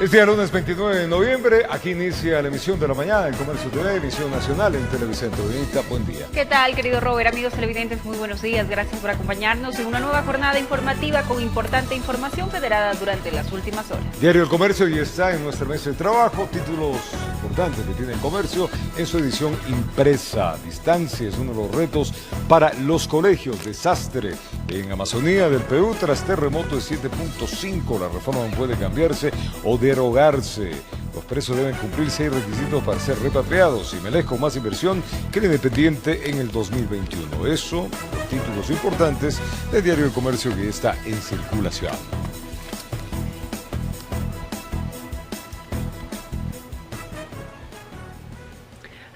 Este día lunes 29 de noviembre, aquí inicia la emisión de la mañana del Comercio TV, emisión nacional en Televicentro. Benita, buen día. ¿Qué tal, querido Robert? Amigos televidentes, muy buenos días. Gracias por acompañarnos en una nueva jornada informativa con importante información federada durante las últimas horas. Diario El Comercio ya está en nuestra mesa de trabajo. Títulos importantes que tiene El Comercio en su edición impresa. Distancia es uno de los retos para los colegios. Desastre en Amazonía del Perú tras terremoto de 7.5. La reforma no puede cambiarse o derogarse. Los presos deben cumplir 6 requisitos para ser repatriados. Y Melec con más inversión que el Independiente en el 2021. Eso, los títulos importantes del Diario El Comercio que está en circulación.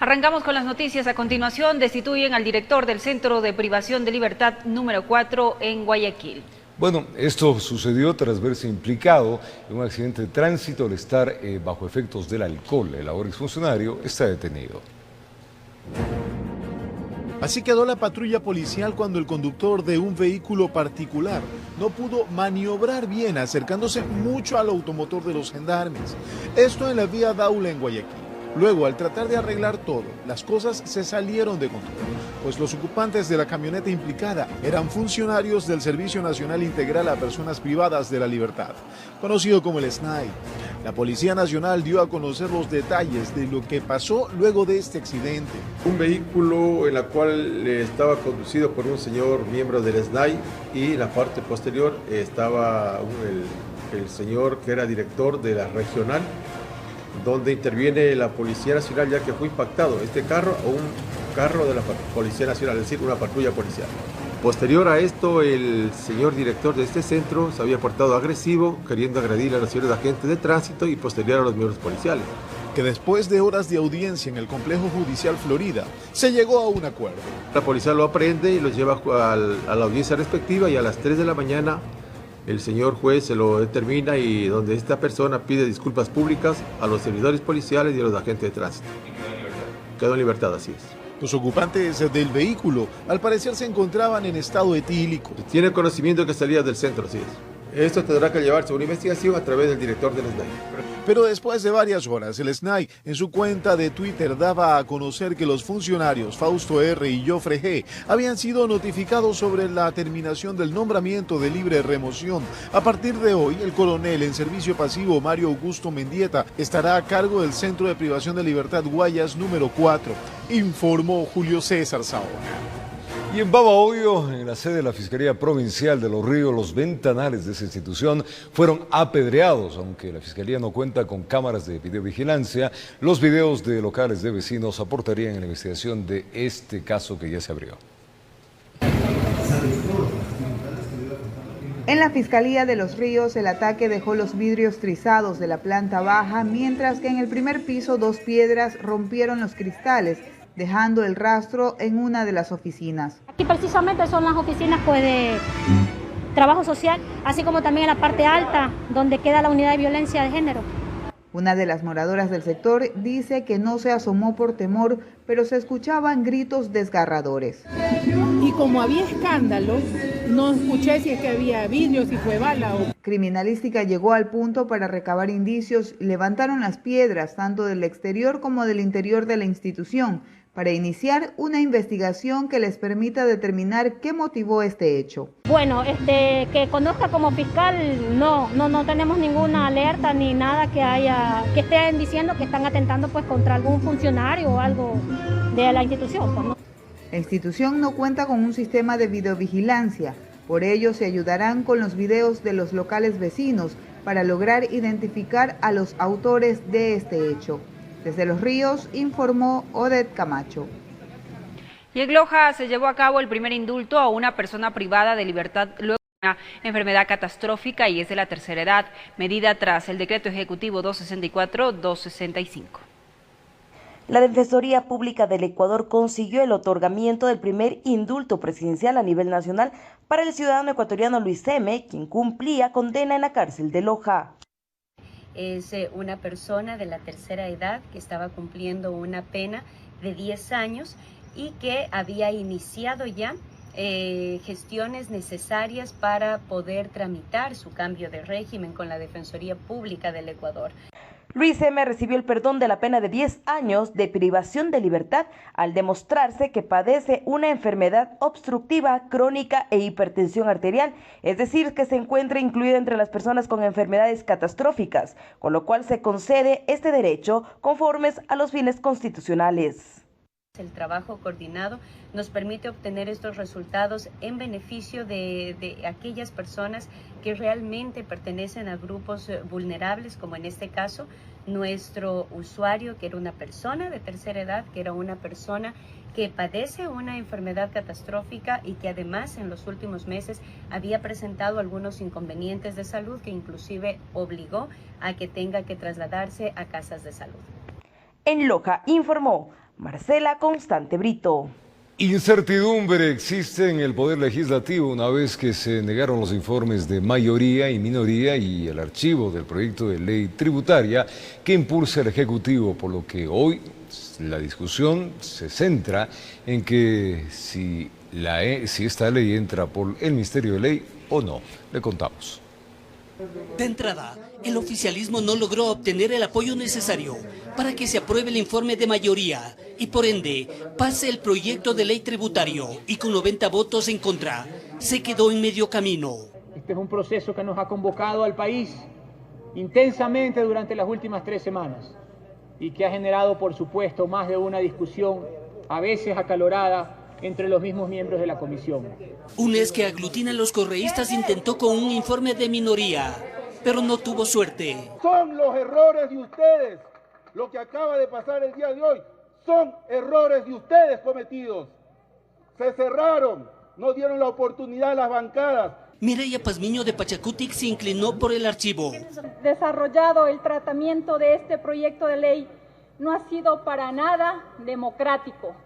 Arrancamos con las noticias. A continuación, destituyen al director del Centro de Privación de Libertad número 4 en Guayaquil. Bueno, esto sucedió tras verse implicado en un accidente de tránsito al estar bajo efectos del alcohol. El ahora exfuncionario está detenido. Así quedó la patrulla policial cuando el conductor de un vehículo particular no pudo maniobrar bien, acercándose mucho al automotor de los gendarmes. Esto en la vía Daula en Guayaquil. Luego, al tratar de arreglar todo, las cosas se salieron de control, pues los ocupantes de la camioneta implicada eran funcionarios del Servicio Nacional Integral a Personas Privadas de la Libertad, conocido como el SNAI. La Policía Nacional dio a conocer los detalles de lo que pasó luego de este accidente. Un vehículo en la cual estaba conducido por un señor miembro del SNAI y en la parte posterior estaba el señor que era director de la regional, donde interviene la Policía Nacional, ya que fue impactado este carro o un carro de la Policía Nacional, es decir, una patrulla policial. Posterior a esto, el señor director de este centro se había portado agresivo, queriendo agredir a los señores agentes de tránsito y posterior a los miembros policiales. Que después de horas de audiencia en el Complejo Judicial Florida, se llegó a un acuerdo. La policía lo aprehende y lo lleva a la audiencia respectiva y a las 3 de la mañana el señor juez se lo determina y donde esta persona pide disculpas públicas a los servidores policiales y a los agentes de tránsito. Quedó en libertad, así es. Los ocupantes del vehículo, al parecer, se encontraban en estado etílico. Tiene conocimiento que salía del centro, así es. Esto tendrá que llevarse a una investigación a través del director del SNAI. Pero después de varias horas, el SNAI en su cuenta de Twitter daba a conocer que los funcionarios Fausto R. y Jofre G. habían sido notificados sobre la terminación del nombramiento de libre remoción. A partir de hoy, el coronel en servicio pasivo Mario Augusto Mendieta estará a cargo del Centro de Privación de Libertad Guayas número 4, informó Julio César Saona. Y en Babahoyo, en la sede de la Fiscalía Provincial de Los Ríos, los ventanales de esa institución fueron apedreados. Aunque la Fiscalía no cuenta con cámaras de videovigilancia, los videos de locales de vecinos aportarían en la investigación de este caso que ya se abrió. En la Fiscalía de Los Ríos, el ataque dejó los vidrios trizados de la planta baja, mientras que en el primer piso 2 piedras rompieron los cristales, dejando el rastro en una de las oficinas. Aquí precisamente son las oficinas de trabajo social, así como también en la parte alta, donde queda la unidad de violencia de género. Una de las moradoras del sector dice que no se asomó por temor, pero se escuchaban gritos desgarradores. Y como había escándalo, no escuché si es que había vidrios, si fue bala o... Criminalística llegó al punto para recabar indicios y levantaron las piedras tanto del exterior como del interior de la institución, para iniciar una investigación que les permita determinar qué motivó este hecho. Bueno, que conozca como fiscal, no tenemos ninguna alerta ni nada que estén diciendo que están atentando pues contra algún funcionario o algo de la institución. Pues, ¿no? La institución no cuenta con un sistema de videovigilancia, por ello se ayudarán con los videos de los locales vecinos para lograr identificar a los autores de este hecho. Desde Los Ríos, informó Odette Camacho. Y en Loja se llevó a cabo el primer indulto a una persona privada de libertad luego de una enfermedad catastrófica y es de la tercera edad, medida tras el decreto ejecutivo 264-265. La Defensoría Pública del Ecuador consiguió el otorgamiento del primer indulto presidencial a nivel nacional para el ciudadano ecuatoriano Luis M., quien cumplía condena en la cárcel de Loja. Es una persona de la tercera edad que estaba cumpliendo una pena de 10 años y que había iniciado ya gestiones necesarias para poder tramitar su cambio de régimen con la Defensoría Pública del Ecuador. Luis M. recibió el perdón de la pena de 10 años de privación de libertad al demostrarse que padece una enfermedad obstructiva crónica e hipertensión arterial, es decir, que se encuentra incluida entre las personas con enfermedades catastróficas, con lo cual se concede este derecho conformes a los fines constitucionales. El trabajo coordinado nos permite obtener estos resultados en beneficio de aquellas personas que realmente pertenecen a grupos vulnerables, como en este caso nuestro usuario, que era una persona de tercera edad, que era una persona que padece una enfermedad catastrófica y que además en los últimos meses había presentado algunos inconvenientes de salud que inclusive obligó a que tenga que trasladarse a casas de salud. En Loja informó Marcela Constante Brito. Incertidumbre existe en el Poder Legislativo una vez que se negaron los informes de mayoría y minoría y el archivo del proyecto de ley tributaria que impulsa el Ejecutivo, por lo que hoy la discusión se centra en que si esta ley entra por el Ministerio de Ley o no. Le contamos. De entrada, el oficialismo no logró obtener el apoyo necesario para que se apruebe el informe de mayoría y por ende pase el proyecto de ley tributario y con 90 votos en contra se quedó en medio camino. Este es un proceso que nos ha convocado al país intensamente durante las últimas 3 semanas y que ha generado, por supuesto, más de una discusión, a veces acalorada, entre los mismos miembros de la comisión. UNES, que aglutina a los correístas, intentó con un informe de minoría, pero no tuvo suerte. Son los errores de ustedes. Lo que acaba de pasar el día de hoy son errores de ustedes cometidos. Se cerraron, no dieron la oportunidad a las bancadas. Mireya Pazmiño de Pachacutic se inclinó por el archivo. Desarrollado el tratamiento de este proyecto de ley no ha sido para nada democrático.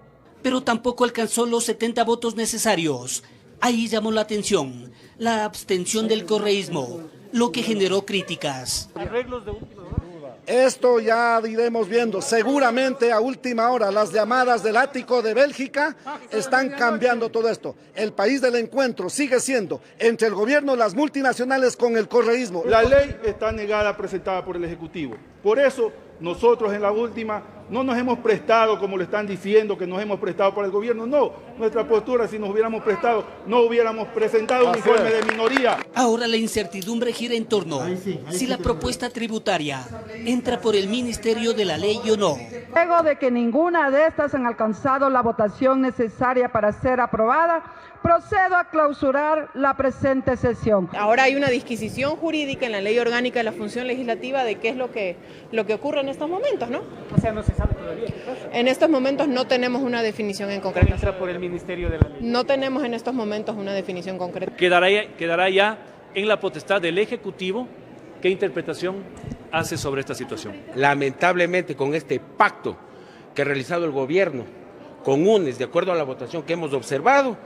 Pero tampoco alcanzó los 70 votos necesarios. Ahí llamó la atención la abstención del correísmo, lo que generó críticas. Esto ya iremos viendo. Seguramente a última hora las llamadas del ático de Bélgica están cambiando todo esto. El país del encuentro sigue siendo entre el gobierno, las multinacionales con el correísmo. La ley está negada, presentada por el Ejecutivo. Por eso nosotros en la última no nos hemos prestado, como le están diciendo, que nos hemos prestado para el gobierno. No, nuestra postura, si nos hubiéramos prestado, no hubiéramos presentado un informe de minoría. Ahora la incertidumbre gira en torno si la propuesta tributaria entra por el Ministerio de la Ley o no. Luego de que ninguna de estas han alcanzado la votación necesaria para ser aprobada, procedo a clausurar la presente sesión. Ahora hay una disquisición jurídica en la Ley Orgánica de la Función Legislativa de qué es lo que ocurre en estos momentos, ¿no? O sea, no se sabe todavía. En estos momentos no tenemos una definición en concreto. Entra por el Ministerio de la Ley. No tenemos en estos momentos una definición concreta. Quedará ya en la potestad del Ejecutivo qué interpretación hace sobre esta situación. Lamentablemente, con este pacto que ha realizado el gobierno con UNES, de acuerdo a la votación que hemos observado,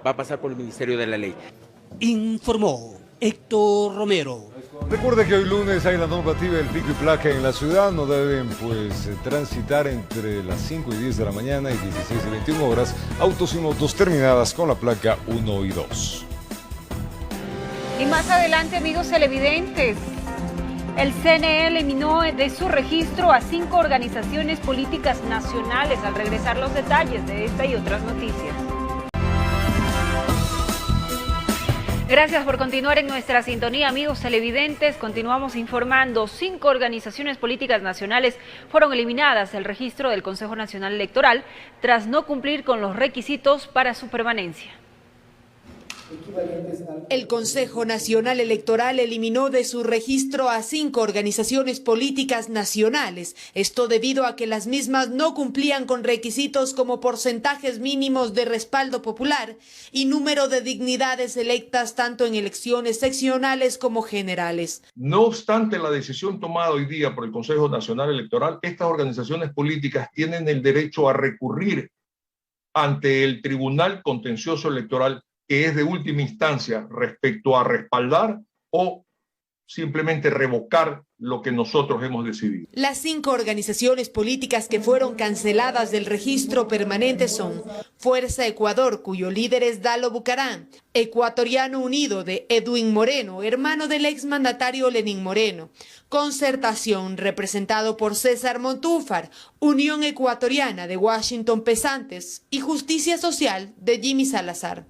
va a pasar por el Ministerio de la Ley. Informó Héctor Romero. Recuerde que hoy lunes hay la normativa del pico y placa en la ciudad. No deben transitar entre las 5 y 10 de la mañana y 16 y 21 horas autos y motos terminadas con la placa 1 y 2. Y más adelante, amigos televidentes, el CNE eliminó de su registro a 5 organizaciones políticas nacionales. Al regresar, los detalles de esta y otras noticias. Gracias por continuar en nuestra sintonía, amigos televidentes. Continuamos informando. 5 organizaciones políticas nacionales fueron eliminadas del registro del Consejo Nacional Electoral tras no cumplir con los requisitos para su permanencia. El Consejo Nacional Electoral eliminó de su registro a 5 organizaciones políticas nacionales. Esto debido a que las mismas no cumplían con requisitos como porcentajes mínimos de respaldo popular y número de dignidades electas tanto en elecciones seccionales como generales. No obstante la decisión tomada hoy día por el Consejo Nacional Electoral, estas organizaciones políticas tienen el derecho a recurrir ante el Tribunal Contencioso Electoral, que es de última instancia respecto a respaldar o simplemente revocar lo que nosotros hemos decidido. Las 5 organizaciones políticas que fueron canceladas del registro permanente son Fuerza Ecuador, cuyo líder es Dalo Bucarán, Ecuatoriano Unido de Edwin Moreno, hermano del exmandatario Lenín Moreno, Concertación, representado por César Montúfar, Unión Ecuatoriana de Washington Pesantes y Justicia Social de Jimmy Salazar.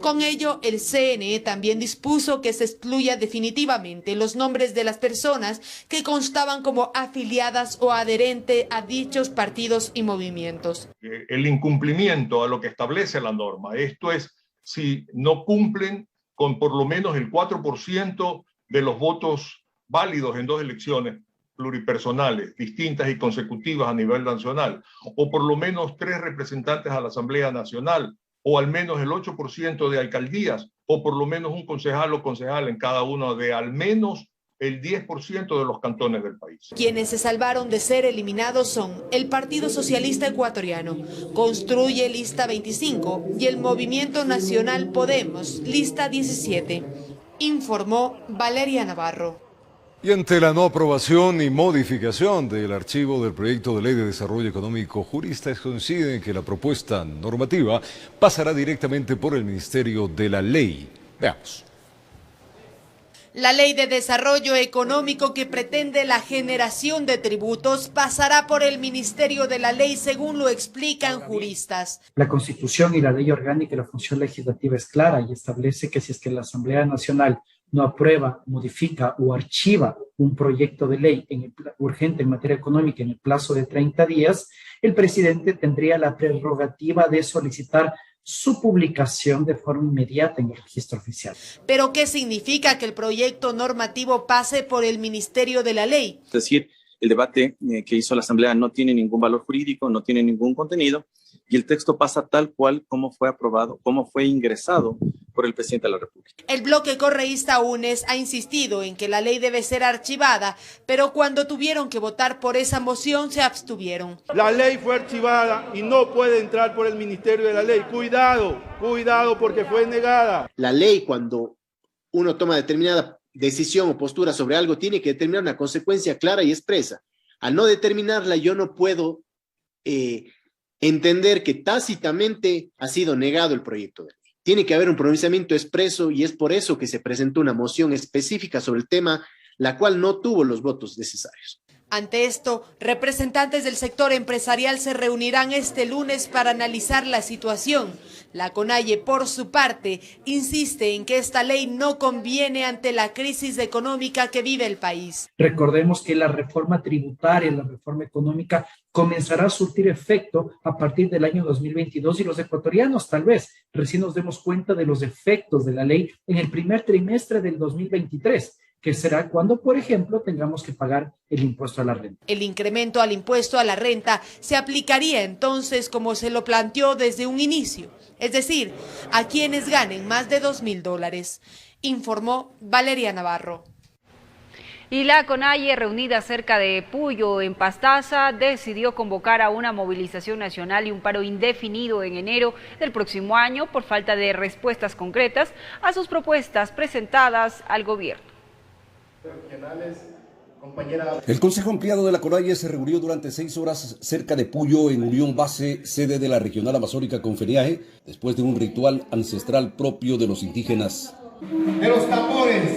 Con ello, el CNE también dispuso que se excluya definitivamente los nombres de las personas que constaban como afiliadas o adherentes a dichos partidos y movimientos. El incumplimiento a lo que establece la norma, esto es, si no cumplen con por lo menos el 4% de los votos válidos en 2 elecciones pluripersonales, distintas y consecutivas a nivel nacional, o por lo menos 3 representantes a la Asamblea Nacional, o al menos el 8% de alcaldías, o por lo menos un concejal o concejal en cada uno de al menos el 10% de los cantones del país. Quienes se salvaron de ser eliminados son el Partido Socialista Ecuatoriano, Construye Lista 25 y el Movimiento Nacional Podemos, Lista 17, informó Valeria Navarro. Y ante la no aprobación y modificación del archivo del proyecto de ley de desarrollo económico, juristas coinciden que la propuesta normativa pasará directamente por el Ministerio de la Ley. Veamos. La Ley de Desarrollo Económico, que pretende la generación de tributos, pasará por el Ministerio de la Ley, según lo explican juristas. La Constitución y la Ley Orgánica de la Función Legislativa es clara y establece que si es que la Asamblea Nacional no aprueba, modifica o archiva un proyecto de ley urgente en materia económica en el plazo de 30 días, el presidente tendría la prerrogativa de solicitar su publicación de forma inmediata en el registro oficial. ¿Pero qué significa que el proyecto normativo pase por el Ministerio de la Ley? Es decir, el debate que hizo la Asamblea no tiene ningún valor jurídico, no tiene ningún contenido, y el texto pasa tal cual como fue aprobado, como fue ingresado por el presidente de la República. El bloque correísta UNES ha insistido en que la ley debe ser archivada, pero cuando tuvieron que votar por esa moción se abstuvieron. La ley fue archivada y no puede entrar por el Ministerio de la Ley. Cuidado, cuidado, porque fue negada. La ley, cuando uno toma determinada decisión o postura sobre algo, tiene que determinar una consecuencia clara y expresa. Al no determinarla, yo no puedo entender que tácitamente ha sido negado el proyecto de ley. Tiene que haber un pronunciamiento expreso y es por eso que se presentó una moción específica sobre el tema, la cual no tuvo los votos necesarios. Ante esto, representantes del sector empresarial se reunirán este lunes para analizar la situación. La CONAIE, por su parte, insiste en que esta ley no conviene ante la crisis económica que vive el país. Recordemos que la reforma tributaria, la reforma económica, comenzará a surtir efecto a partir del año 2022 y los ecuatorianos tal vez recién nos demos cuenta de los efectos de la ley en el primer trimestre del 2023. Que será cuando, por ejemplo, tengamos que pagar el impuesto a la renta. El incremento al impuesto a la renta se aplicaría entonces como se lo planteó desde un inicio, es decir, a quienes ganen más de $2.000, informó Valeria Navarro. Y la CONAIE, reunida cerca de Puyo, en Pastaza, decidió convocar a una movilización nacional y un paro indefinido en enero del próximo año por falta de respuestas concretas a sus propuestas presentadas al gobierno. El Consejo Ampliado de la CONAIE se reunió durante 6 horas cerca de Puyo, en Unión Base, sede de la Regional Amazónica Conferiaje, después de un ritual ancestral propio de los indígenas. De los tambores.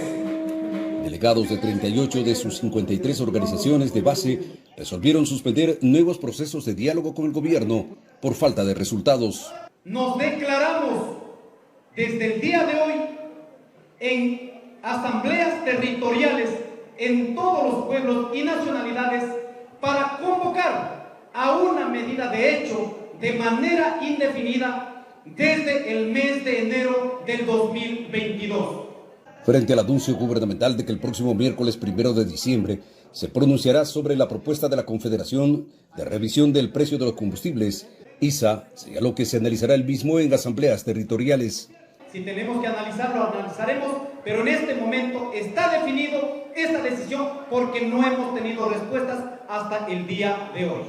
Delegados de 38 de sus 53 organizaciones de base resolvieron suspender nuevos procesos de diálogo con el gobierno por falta de resultados. Nos declaramos desde el día de hoy en asambleas territoriales en todos los pueblos y nacionalidades para convocar a una medida de hecho de manera indefinida desde el mes de enero del 2022. Frente al anuncio gubernamental de que el próximo miércoles 1 de diciembre se pronunciará sobre la propuesta de la Confederación de revisión del precio de los combustibles, ISA señaló que se analizará el mismo en asambleas territoriales. Si tenemos que analizarlo, analizaremos, pero en este momento está definido esta decisión porque no hemos tenido respuestas hasta el día de hoy.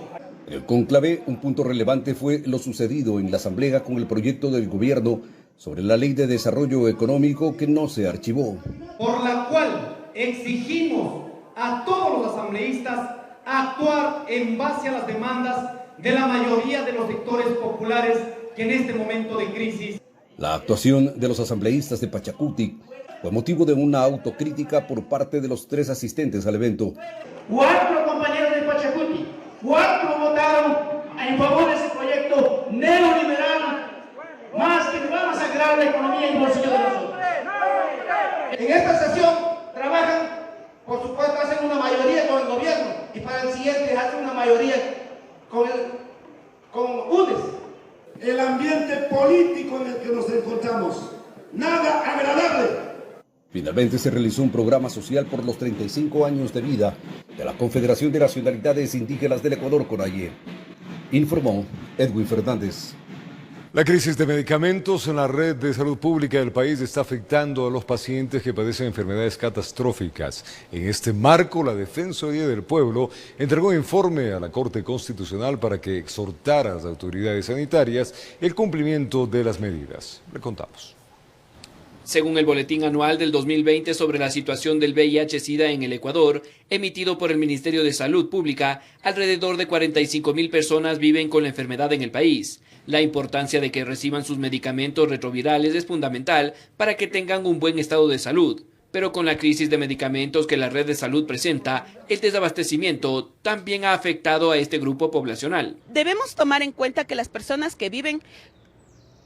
En el cónclave, un punto relevante fue lo sucedido en la asamblea con el proyecto del gobierno sobre la Ley de Desarrollo Económico que no se archivó. Por la cual exigimos a todos los asambleístas a actuar en base a las demandas de la mayoría de los sectores populares que en este momento de crisis. La actuación de los asambleístas de Pachacuti fue motivo de una autocrítica por parte de los 3 asistentes al evento. 4 compañeros de Pachacuti, 4 votaron en favor de ese proyecto neoliberal, más que va a masacrar la economía y el bolsillo de nosotros. En esta sesión trabajan, por supuesto, hacen una mayoría con el gobierno y para el siguiente hacen una mayoría con UNES. El ambiente político en el que nos encontramos, nada agradable. Finalmente se realizó un programa social por los 35 años de vida de la Confederación de Nacionalidades Indígenas del Ecuador, CONAIE. Informó Edwin Fernández. La crisis de medicamentos en la red de salud pública del país está afectando a los pacientes que padecen enfermedades catastróficas. En este marco, la Defensoría del Pueblo entregó informe a la Corte Constitucional para que exhortara a las autoridades sanitarias el cumplimiento de las medidas. Le contamos. Según el boletín anual del 2020 sobre la situación del VIH-Sida en el Ecuador, emitido por el Ministerio de Salud Pública, alrededor de 45.000 personas viven con la enfermedad en el país. La importancia de que reciban sus medicamentos retrovirales es fundamental para que tengan un buen estado de salud. Pero con la crisis de medicamentos que la red de salud presenta, el desabastecimiento también ha afectado a este grupo poblacional. Debemos tomar en cuenta que las personas que viven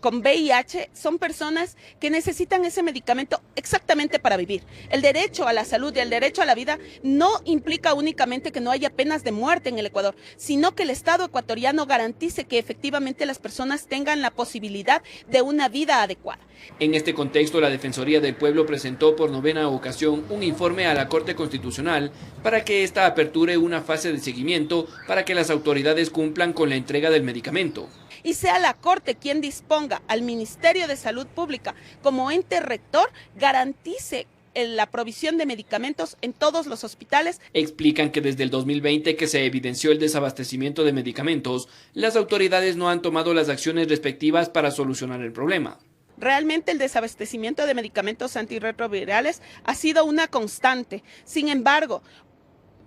con VIH son personas que necesitan ese medicamento exactamente para vivir. El derecho a la salud y el derecho a la vida no implica únicamente que no haya penas de muerte en el Ecuador, sino que el Estado ecuatoriano garantice que efectivamente las personas tengan la posibilidad de una vida adecuada. En este contexto, la Defensoría del Pueblo presentó por 9ª ocasión un informe a la Corte Constitucional para que ésta aperture una fase de seguimiento para que las autoridades cumplan con la entrega del medicamento. Y sea la Corte quien disponga al Ministerio de Salud Pública como ente rector, garantice la provisión de medicamentos en todos los hospitales. Explican que desde el 2020 que se evidenció el desabastecimiento de medicamentos, las autoridades no han tomado las acciones respectivas para solucionar el problema. Realmente el desabastecimiento de medicamentos antirretrovirales ha sido una constante. Sin embargo,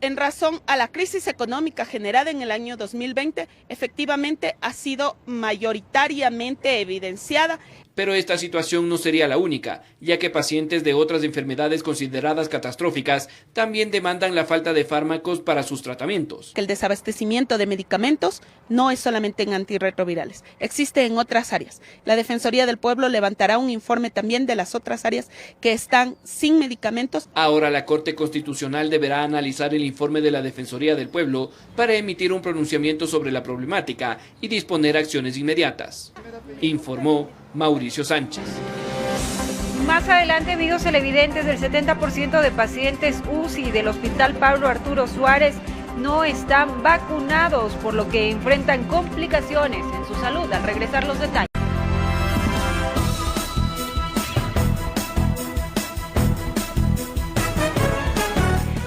en razón a la crisis económica generada en el año 2020, efectivamente ha sido mayoritariamente evidenciada. Pero esta situación no sería la única, ya que pacientes de otras enfermedades consideradas catastróficas también demandan la falta de fármacos para sus tratamientos. El desabastecimiento de medicamentos no es solamente en antirretrovirales, existe en otras áreas. La Defensoría del Pueblo levantará un informe también de las otras áreas que están sin medicamentos. Ahora la Corte Constitucional deberá analizar el informe de la Defensoría del Pueblo para emitir un pronunciamiento sobre la problemática y disponer acciones inmediatas. Informó Mauricio Sánchez. Más adelante, amigos televidentes, el 70% de pacientes UCI del Hospital Pablo Arturo Suárez no están vacunados, por lo que enfrentan complicaciones en su salud. Al regresar los detalles.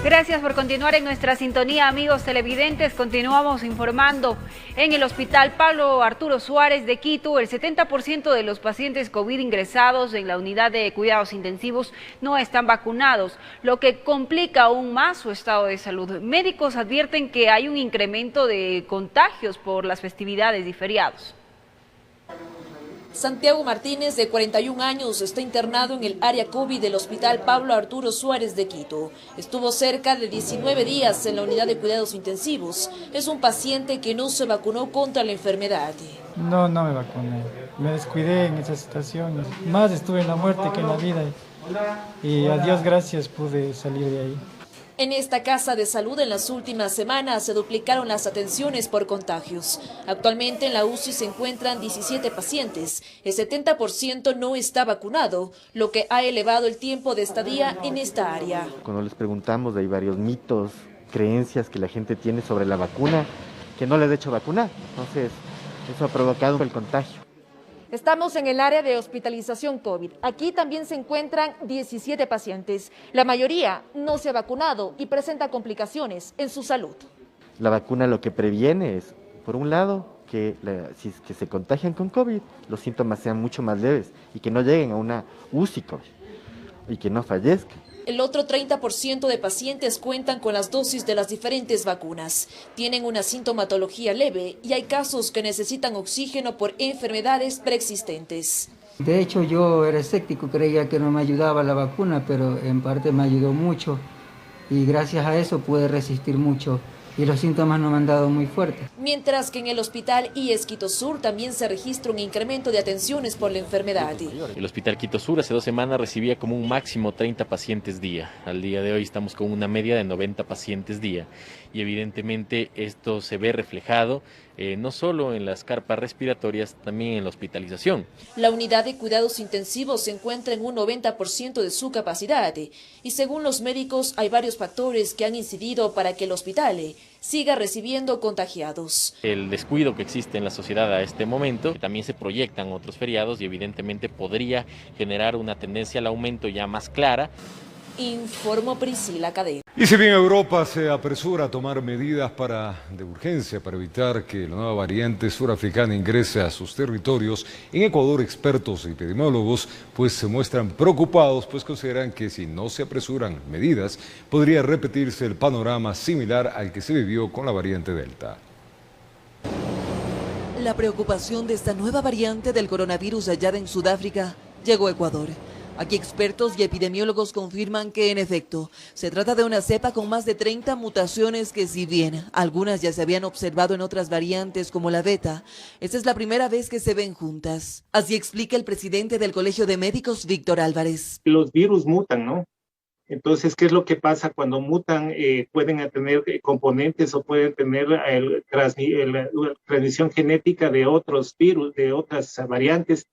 Gracias por continuar en nuestra sintonía, amigos televidentes. Continuamos informando. En el Hospital Pablo Arturo Suárez de Quito, el 70% de los pacientes COVID ingresados en la unidad de cuidados intensivos no están vacunados, lo que complica aún más su estado de salud. Médicos advierten que hay un incremento de contagios por las festividades y feriados. Santiago Martínez, de 41 años, está internado en el área COVID del Hospital Pablo Arturo Suárez de Quito. Estuvo cerca de 19 días en la unidad de cuidados intensivos. Es un paciente que no se vacunó contra la enfermedad. No me vacuné. Me descuidé en esa situación. Más estuve en la muerte que en la vida. Y a Dios gracias pude salir de ahí. En esta casa de salud en las últimas semanas se duplicaron las atenciones por contagios. Actualmente en la UCI se encuentran 17 pacientes. El 70% no está vacunado, lo que ha elevado el tiempo de estadía en esta área. Cuando les preguntamos, hay varios mitos, creencias que la gente tiene sobre la vacuna, que no les ha hecho vacunar. Entonces, eso ha provocado el contagio. Estamos en el área de hospitalización COVID. Aquí también se encuentran 17 pacientes. La mayoría no se ha vacunado y presenta complicaciones en su salud. La vacuna lo que previene es, por un lado, que si se contagian con COVID, los síntomas sean mucho más leves y que no lleguen a una UCI COVID y que no fallezcan. El otro 30% de pacientes cuentan con las dosis de las diferentes vacunas. Tienen una sintomatología leve y hay casos que necesitan oxígeno por enfermedades preexistentes. De hecho, yo era escéptico, creía que no me ayudaba la vacuna, pero en parte me ayudó mucho y gracias a eso pude resistir mucho. Y los síntomas no me han dado muy fuertes. Mientras que en el hospital IES Quito Sur también se registra un incremento de atenciones por la enfermedad. El hospital Quito Sur hace 2 semanas recibía como un máximo 30 pacientes día. Al día de hoy estamos con una media de 90 pacientes día. Y evidentemente esto se ve reflejado no solo en las carpas respiratorias, también en la hospitalización. La unidad de cuidados intensivos se encuentra en un 90% de su capacidad y según los médicos hay varios factores que han incidido para que el hospital siga recibiendo contagiados. El descuido que existe en la sociedad a este momento, también se proyectan otros feriados y evidentemente podría generar una tendencia al aumento ya más clara. Informó Priscila Cadena. Y si bien Europa se apresura a tomar medidas de urgencia para evitar que la nueva variante surafricana ingrese a sus territorios, en Ecuador expertos y epidemiólogos pues se muestran preocupados, pues consideran que si no se apresuran medidas, podría repetirse el panorama similar al que se vivió con la variante Delta. La preocupación de esta nueva variante del coronavirus hallada en Sudáfrica llegó a Ecuador. Aquí expertos y epidemiólogos confirman que en efecto se trata de una cepa con más de 30 mutaciones que si bien algunas ya se habían observado en otras variantes como la beta, esta es la primera vez que se ven juntas. Así explica el presidente del Colegio de Médicos, Víctor Álvarez. Los virus mutan, ¿no? Entonces, ¿qué es lo que pasa cuando mutan? Pueden tener componentes o pueden tener la transmisión genética de otros virus, de otras variantes,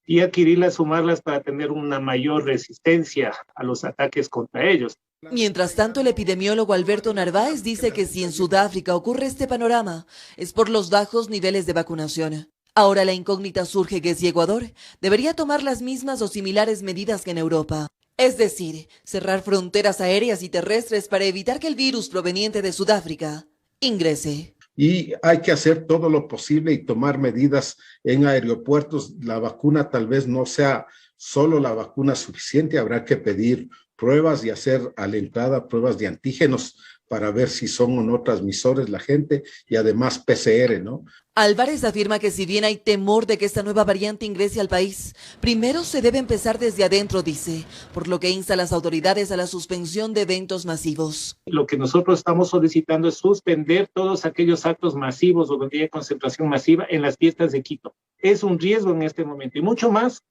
y adquirirlas, sumarlas para tener una mayor resistencia a los ataques contra ellos. Mientras tanto, el epidemiólogo Alberto Narváez dice que si en Sudáfrica ocurre este panorama, es por los bajos niveles de vacunación. Ahora la incógnita surge que si Ecuador debería tomar las mismas o similares medidas que en Europa. Es decir, cerrar fronteras aéreas y terrestres para evitar que el virus proveniente de Sudáfrica ingrese. Y hay que hacer todo lo posible y tomar medidas en aeropuertos. La vacuna tal vez no sea solo la vacuna suficiente, habrá que pedir pruebas y hacer a la entrada pruebas de antígenos para ver si son o no transmisores la gente y además PCR, ¿no? Álvarez afirma que si bien hay temor de que esta nueva variante ingrese al país, primero se debe empezar desde adentro, dice, por lo que insta a las autoridades a la suspensión de eventos masivos. Lo que nosotros estamos solicitando es suspender todos aquellos actos masivos o donde haya concentración masiva en las fiestas de Quito. Es un riesgo en este momento y mucho más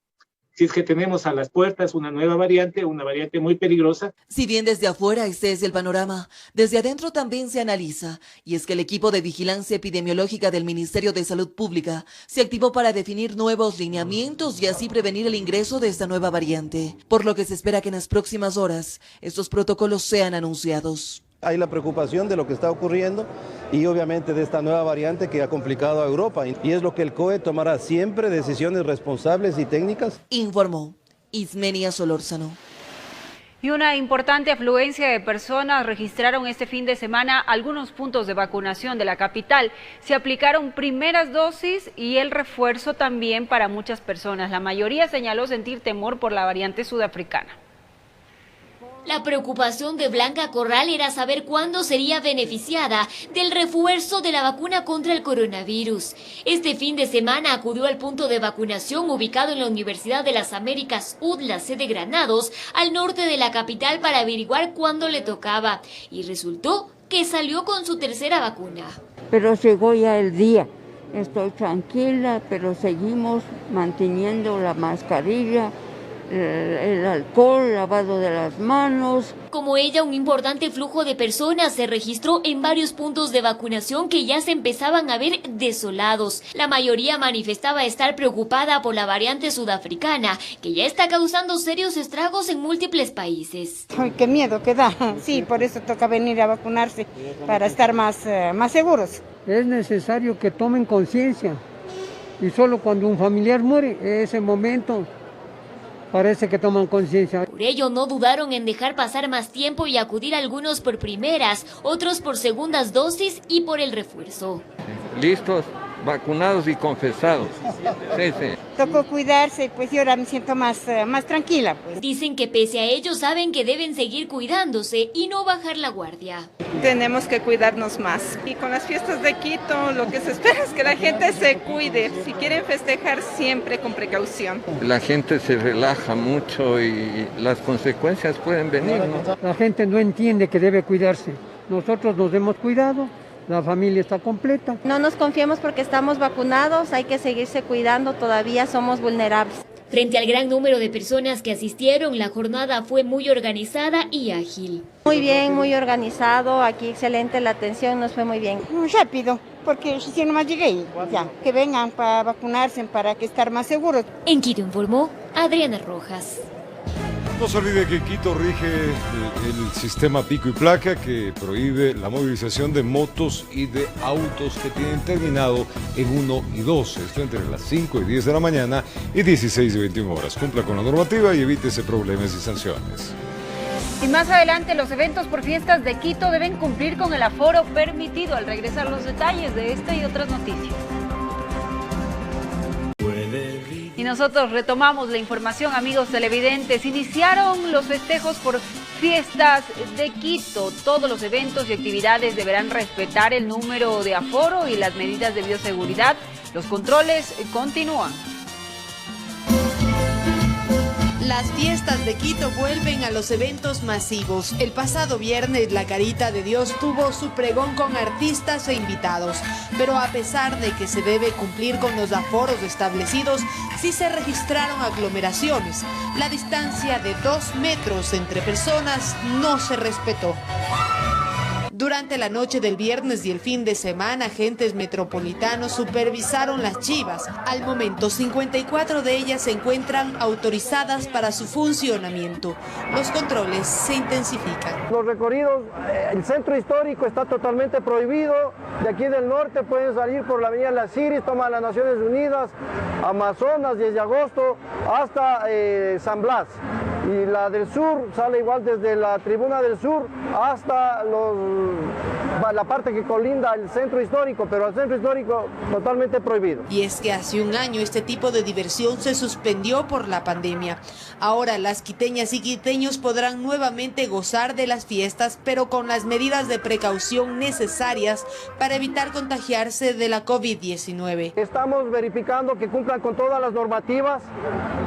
si es que tenemos a las puertas una nueva variante, una variante muy peligrosa. Si bien desde afuera este es el panorama, desde adentro también se analiza, y es que el equipo de vigilancia epidemiológica del Ministerio de Salud Pública se activó para definir nuevos lineamientos y así prevenir el ingreso de esta nueva variante, por lo que se espera que en las próximas horas estos protocolos sean anunciados. Hay la preocupación de lo que está ocurriendo y obviamente de esta nueva variante que ha complicado a Europa y es lo que el COE tomará siempre decisiones responsables y técnicas. Informó Ismenia Solórzano. Y una importante afluencia de personas registraron este fin de semana algunos puntos de vacunación de la capital. Se aplicaron primeras dosis y el refuerzo también para muchas personas. La mayoría señaló sentir temor por la variante sudafricana. La preocupación de Blanca Corral era saber cuándo sería beneficiada del refuerzo de la vacuna contra el coronavirus. Este fin de semana acudió al punto de vacunación ubicado en la Universidad de las Américas UDLA, sede Granados, al norte de la capital para averiguar cuándo le tocaba. Y resultó que salió con su tercera vacuna. Pero llegó ya el día. Estoy tranquila, pero seguimos manteniendo la mascarilla, el alcohol, lavado de las manos. Como ella, un importante flujo de personas se registró en varios puntos de vacunación que ya se empezaban a ver desolados. La mayoría manifestaba estar preocupada por la variante sudafricana, que ya está causando serios estragos en múltiples países. Ay, qué miedo que da. Sí, por eso toca venir a vacunarse, para estar más seguros. Es necesario que tomen conciencia y solo cuando un familiar muere, ese momento parece que toman conciencia. Por ello no dudaron en dejar pasar más tiempo y acudir algunos por primeras, otros por segundas dosis y por el refuerzo. Listos vacunados y confesados. Sí. Tocó cuidarse, pues yo ahora me siento más tranquila. Pues. Dicen que pese a ello saben que deben seguir cuidándose y no bajar la guardia. Tenemos que cuidarnos más. Y con las fiestas de Quito lo que se espera es que la gente se cuide. Si quieren festejar, siempre con precaución. La gente se relaja mucho y las consecuencias pueden venir, ¿no? La gente no entiende que debe cuidarse. Nosotros nos hemos cuidado. La familia está completa. No nos confiemos porque estamos vacunados, hay que seguirse cuidando, todavía somos vulnerables. Frente al gran número de personas que asistieron, la jornada fue muy organizada y ágil. Muy bien, muy organizado, aquí excelente la atención, nos fue muy bien. Muy rápido, porque si nomás llegué, ya, que vengan para vacunarse, para que estar más seguros. En Quito informó Adriana Rojas. No se olvide que Quito rige el sistema pico y placa que prohíbe la movilización de motos y de autos que tienen terminado en 1 y 2. Esto entre las 5 y 10 de la mañana y 16 y 21 horas. Cumpla con la normativa y evítese problemas y sanciones. Y más adelante, los eventos por fiestas de Quito deben cumplir con el aforo permitido. Al regresar los detalles de esta y otras noticias. Y nosotros retomamos la información, amigos televidentes. Iniciaron los festejos por fiestas de Quito. Todos los eventos y actividades deberán respetar el número de aforo y las medidas de bioseguridad. Los controles continúan. Las fiestas de Quito vuelven a los eventos masivos. El pasado viernes, la Carita de Dios tuvo su pregón con artistas e invitados. Pero a pesar de que se debe cumplir con los aforos establecidos, sí se registraron aglomeraciones. La distancia de 2 metros entre personas no se respetó. Durante la noche del viernes y el fin de semana, agentes metropolitanos supervisaron las chivas. Al momento, 54 de ellas se encuentran autorizadas para su funcionamiento. Los controles se intensifican. Los recorridos, el centro histórico está totalmente prohibido. De aquí del norte pueden salir por la avenida Las Iris, toma las Naciones Unidas, Amazonas, 10 de agosto, hasta San Blas. Y la del sur sale igual desde la tribuna del sur hasta la parte que colinda el centro histórico, pero el centro histórico totalmente prohibido. Y es que hace un año este tipo de diversión se suspendió por la pandemia. Ahora las quiteñas y quiteños podrán nuevamente gozar de las fiestas, pero con las medidas de precaución necesarias para evitar contagiarse de la COVID-19. Estamos verificando que cumplan con todas las normativas,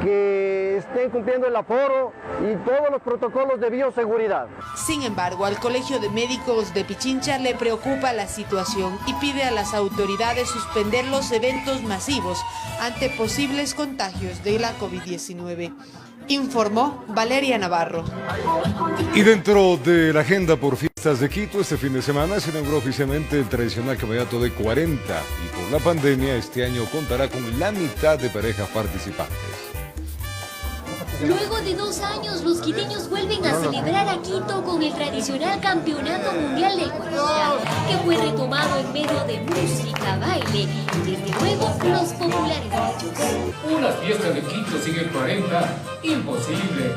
que estén cumpliendo el aforo y todos los protocolos de bioseguridad. Sin embargo, al Colegio de Médicos de Pichincha le preocupa la situación y pide a las autoridades suspender los eventos masivos ante posibles contagios de la COVID-19. Informó Valeria Navarro. Y dentro de la agenda por fiestas de Quito, este fin de semana se inauguró oficialmente el tradicional caminato de 40 y por la pandemia este año contará con la mitad de parejas participantes. Luego de 2 años, los quiteños vuelven a celebrar a Quito con el tradicional Campeonato Mundial del 40, que fue retomado en medio de música, baile y desde luego los populares hechos. Una fiesta de Quito sin el 40, imposible.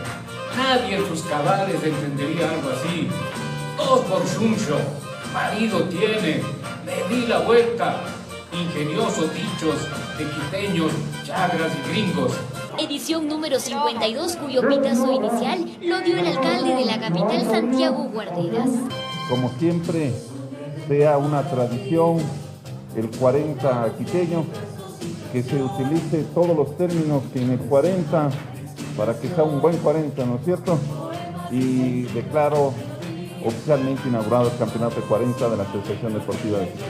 Nadie en sus cabales entendería algo así. 2 por chuncho, marido tiene, le di la vuelta. Ingeniosos dichos de quiteños, chagras y gringos. Edición número 52, cuyo pitazo inicial lo dio el alcalde de la capital, Santiago Guarderas. Como siempre, sea una tradición el 40 quiteño, que se utilice todos los términos que en el 40, para que sea un buen 40, ¿no es cierto? Y declaro oficialmente inaugurado el campeonato de 40 de la Asociación Deportiva de Quito.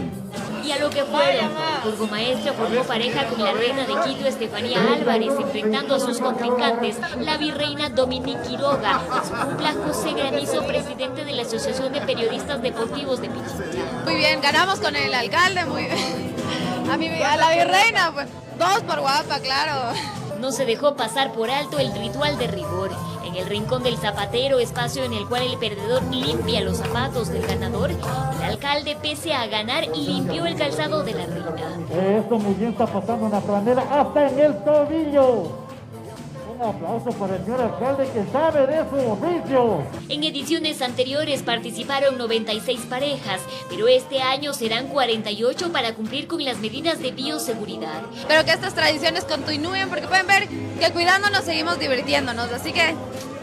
Y a lo que fueron, el burgomaestre formó pareja con la reina de Quito, Estefanía Álvarez, enfrentando a sus contrincantes, la virreina Dominique Quiroga y su cumpla José Granizo, presidente de la Asociación de Periodistas Deportivos de Pichincha. Muy bien, ganamos con el alcalde, muy bien. A la virreina, pues, 2 por guapa, claro. No se dejó pasar por alto el ritual de rigor. En el rincón del zapatero, espacio en el cual el perdedor limpia los zapatos del ganador, el alcalde, pese a ganar, limpió el calzado de la reina. Esto muy bien, está pasando una franela hasta en el tobillo. Un aplauso para el señor alcalde que sabe de su oficio. En ediciones anteriores participaron 96 parejas, pero este año serán 48 para cumplir con las medidas de bioseguridad. Espero que estas tradiciones continúen porque pueden ver que cuidándonos seguimos divirtiéndonos, así que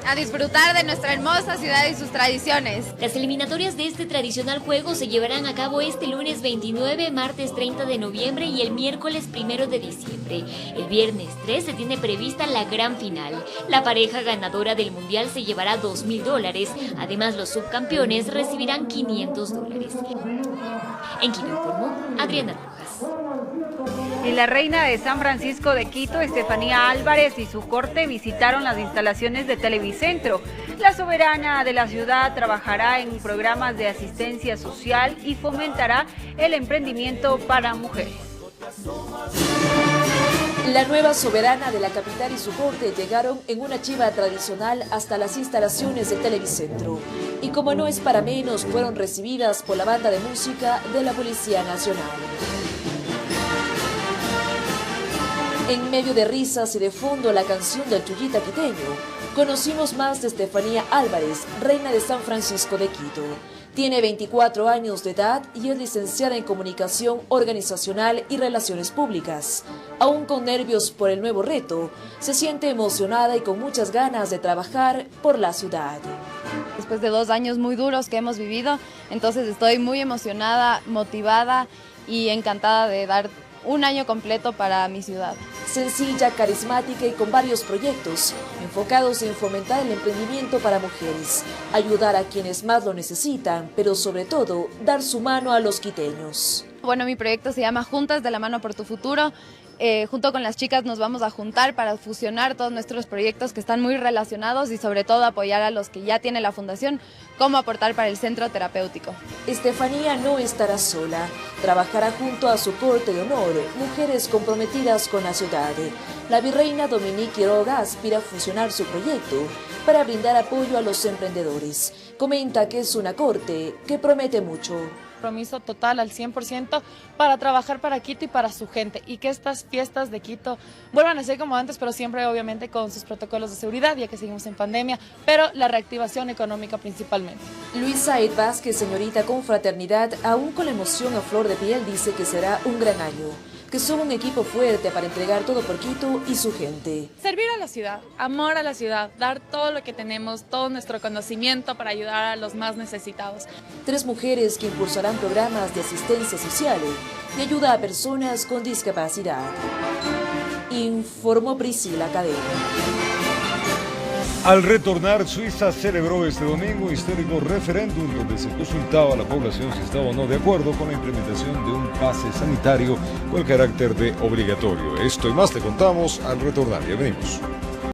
a disfrutar de nuestra hermosa ciudad y sus tradiciones. Las eliminatorias de este tradicional juego se llevarán a cabo este lunes 29, martes 30 de noviembre y el miércoles 1 de diciembre. El viernes 3 se tiene prevista la gran final. La pareja ganadora del mundial se llevará $2,000. Además, los subcampeones recibirán $500. En Quito informó Adriana Rojas. Y la reina de San Francisco de Quito, Estefanía Álvarez, y su corte visitaron las instalaciones de Televicentro. La soberana de la ciudad trabajará en programas de asistencia social y fomentará el emprendimiento para mujeres. La nueva soberana de la capital y su corte llegaron en una chiva tradicional hasta las instalaciones de Televicentro. Y como no es para menos, fueron recibidas por la banda de música de la Policía Nacional. En medio de risas y de fondo la canción del Chullita quiteño, conocimos más de Estefanía Álvarez, reina de San Francisco de Quito. Tiene 24 años de edad y es licenciada en Comunicación Organizacional y Relaciones Públicas. Aún con nervios por el nuevo reto, se siente emocionada y con muchas ganas de trabajar por la ciudad. Después de 2 años muy duros que hemos vivido, entonces estoy muy emocionada, motivada y encantada de dar un año completo para mi ciudad. Sencilla, carismática y con varios proyectos enfocados en fomentar el emprendimiento para mujeres, ayudar a quienes más lo necesitan, pero sobre todo dar su mano a los quiteños. Bueno, mi proyecto se llama Juntas de la Mano por tu Futuro. Junto con las chicas nos vamos a juntar para fusionar todos nuestros proyectos que están muy relacionados y sobre todo apoyar a los que ya tiene la fundación, cómo aportar para el centro terapéutico. Estefanía no estará sola, trabajará junto a su corte de honor, mujeres comprometidas con la ciudad. La virreina Dominique Quiroga aspira a fusionar su proyecto para brindar apoyo a los emprendedores. Comenta que es una corte que promete mucho. Compromiso total al 100% para trabajar para Quito y para su gente, y que estas fiestas de Quito vuelvan a ser como antes, pero siempre obviamente con sus protocolos de seguridad, ya que seguimos en pandemia, pero la reactivación económica principalmente. Luisa Ed Vázquez, señorita Confraternidad, aún con la emoción a flor de piel, dice que será un gran año, que son un equipo fuerte para entregar todo por Quito y su gente. Servir a la ciudad, amor a la ciudad, dar todo lo que tenemos, todo nuestro conocimiento para ayudar a los más necesitados. 3 mujeres que impulsarán programas de asistencia social y ayuda a personas con discapacidad. Informó Priscila Cadena. Al retornar, Suiza celebró este domingo un histórico referéndum donde se consultaba a la población si estaba o no de acuerdo con la implementación de un pase sanitario con el carácter de obligatorio. Esto y más te contamos al retornar. Ya venimos.